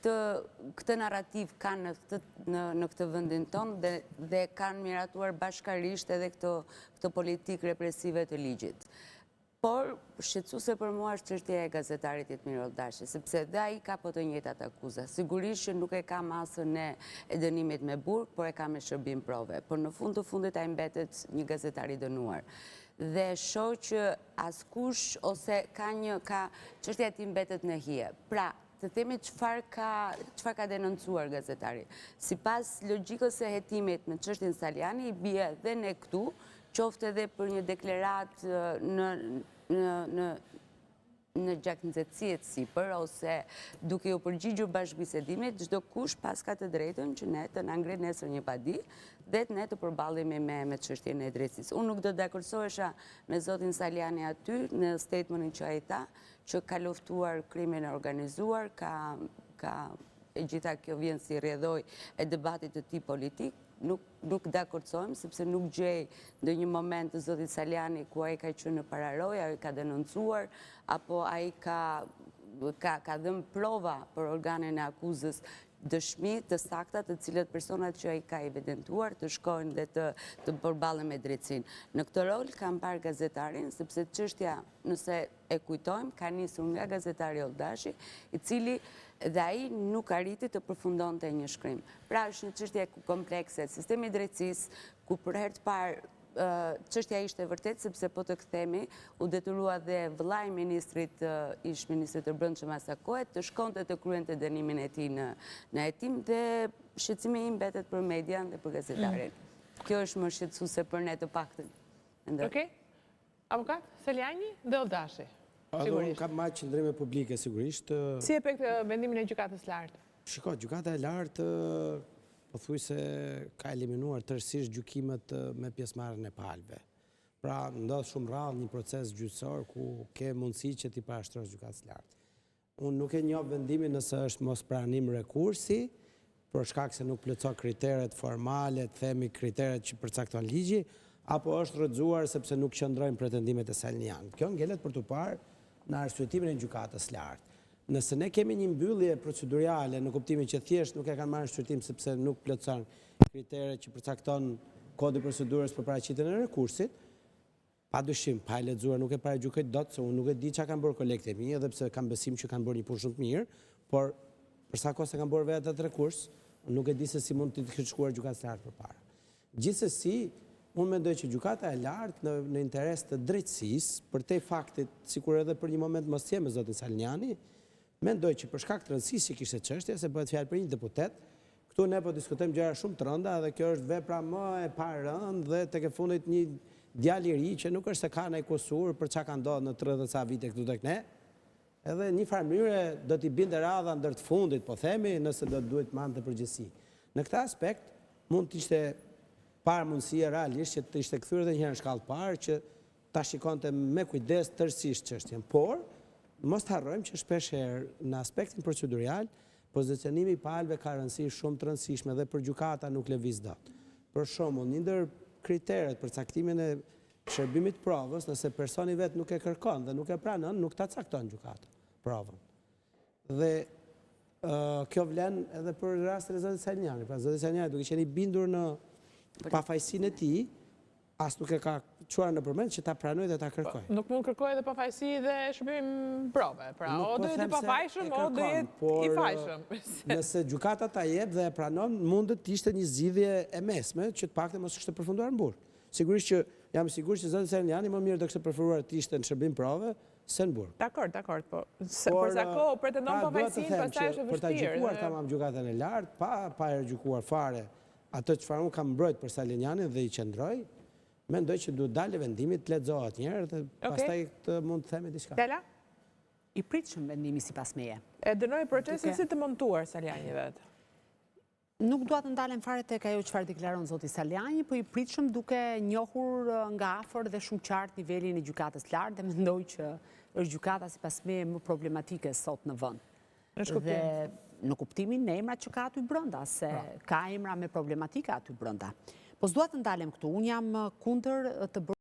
këtë narrativ kanë në këtë vendin tonë dhe kanë miratuar bashkarisht edhe këtë politikë represive të ligjit. Por, shqetësuese për mua është çështja e gazetarit Jetmir Oldashi, sepse dhe ai ka po të njëjtat akuza. Sigurisht që nuk e ka masën e dënimit me burg, por e ka me shërbim prove. Por në fund të fundit ai mbetet një gazetar i dënuar. Dhe shoh që askush ose ka çështja e tij mbetet në hije. Pra, të themi çfarë ka denoncuar gazetari. Sipas logjikës së hetimit në çështjen Saliani, i bie dhe ne këtu, qoftë edhe për një deklarat në gjaknëzetësie të sipër, ose duke ju përgjigjur bashkëbisedimit, çdo kush pas ka të drejtën që ne të na ngrenë nesër një padi dhe ne të përballemi me çështjen e drejtësisë. Unë nuk do të dakordsohesha me zotin Saliani aty në statementin që ai tha, që ka luftuar krimin e organizuar, ka e gjitha kjo vjen si rrjedhoj e debatit të tij politik. Nuk dakordsohem, sepse nuk gjej në një moment të zotit Saliani ku ai ka qenë në pararoj, ai ka denoncuar, apo ai ka dhënë prova për organen e akuzës dëshmi të sakta të cilët personat që ai ka evidentuar të shkojnë dhe të përballen me drejtësinë. Në këtë rol kam parë gazetarin, sepse çështja, nëse e kujtojmë, ka nisur nga gazetari Oldashi, i cili dhe ai nuk arriti të përfundonte një shkrim. Pra është një çështje komplekse, sistemi i drejtësisë, ku për herë të parë çështja ishte vërtet, sepse po të kthemi, u detyrua dhe vëllai i ministrit, ish ministri të Brendshëm asaj kohe, të shkonte të kryente dënimin e tij në hetim dhe shqetësimi im mbetet për median dhe për gazetarin. Kjo është më shqetësuese për ne të paktën. Okej. Avokat Saliani dhe Oldashi. Unë kam marrë qëndrime publike, sigurisht. Si e pek vendimin e gjykatës lartë? Shiko, gjykata e lartë pothuajse ka eliminuar tërësisht gjykimet me pjesëmarrjen e palëve. Pra, ndodh shumë rrallë një proces gjyqësor ku ke mundësi që ti parashtrosh gjykatës lartë. Unë nuk e njoh vendimin nëse është mos pranim rekursi, për shkak se nuk plotëson kriteret formale, themi kriteret që përcakton ligji, apo është rrëzuar sepse nuk qëndrojnë pretendimet e Salinianit. Kjo ngelet për të parë në arsyetimin e gjykatës lartë. Nëse ne kemi një mbyllje procedurale në kuptimin që thjesht nuk e kanë marrë në shqyrtim sepse nuk plotëson kriteret që përcakton kodi procedurës për paraqitjen e rekursit, padyshim, pa e lexuar nuk e paragjykoj dot, se unë nuk e di çka kanë bërë kolegët e mi, edhe pse kam besim që kanë bërë një punë shumë të mirë, por për sa kohë se kanë bërë vetë atë rekurs, nuk e di se si mund të ketë shkuar gjykatës lartë përpara. Gjithsesi, unë mendoj që gjykata e lartë në interes të drejtësisë, për te faktit, sikur edhe për një moment mos jem me zotin Saliniani, mendoj që për shkak të rëndësisë që kishte çështja, se bëhet fjalë për një deputet, këtu ne po diskutojmë gjëra shumë të rënda dhe kjo është vepra më e parëndë dhe tek e fundit një djalë i ri që nuk është se ka ndaj kusur për çka ka ndodhur në 30 ca vite këtu tek ne. Edhe një farë mënyre do t'i binte radha ndër të fundit, po themi, nëse do duhet mante përgjegjësi. Në këtë aspekt mund të ishte parë mundësia realisht që të ishte kthyer edhe një herë në shkallë parë që ta shikonte me kujdes tërësisht çështjen. Por mos të harrojmë që shpeshherë në aspektin procedurial, pozicionimi i palëve ka rëndësi shumë të rëndësishme dhe për gjykata nuk lëviz dot. Për shembull, një ndër kriteret për caktimin e shërbimit provës, nëse personi vetë nuk e kërkon dhe nuk e pranon, nuk ta cakton gjykata provën. Dhe kjo vlen edhe për rastin e zotit Saliniani. Pra zoti Saliniani duke qenë i bindur në pafajësinë e tij, as nuk e ka çuar në përmend që ta pranoj dhe ta kërkoj. Nuk mund kërkoj edhe pafajësi dhe shërbim prove. Pra, o do jetë i pafajshëm, o do jetë i fajshëm. Nëse gjykata ta jep dhe e pranon, mundet të ishte një zgjidhje e mesme që të paktën mos kishte përfunduar në burg. Sigurisht që jam i sigurt që zoti Saliniani më mirë do kishte preferuar të ishte në shërbim prove se në burg. Dakor, për sa kohë pretendon pafajësinë, pastaj është e vështirë. Për ta gjykuar tamam gjykatën e lartë, pa e gjykuar fare atë çfarë unë kam mbrojt për Salinianin dhe i qendroj, mendoj që duhet dalë vendimi të lexohet një herë dhe pastaj të mund të themi diçka. Dela? I pritshëm vendimi sipas meje. E dënoi procesin si të montuar Saliani vetë. Nuk dua të ndalem fare tek ajo çfarë deklaron zoti Saliani, po i pritshëm duke njohur nga afër dhe shumë qartë nivelin e gjykatës lartë dhe mendoj që është gjykata sipas meje më problematike sot në vend. Dhe në kuptimin e emrat që ka aty brenda, se ka emra me problematika aty brenda. Po s'dua të ndalem këtu, unë jam kundër të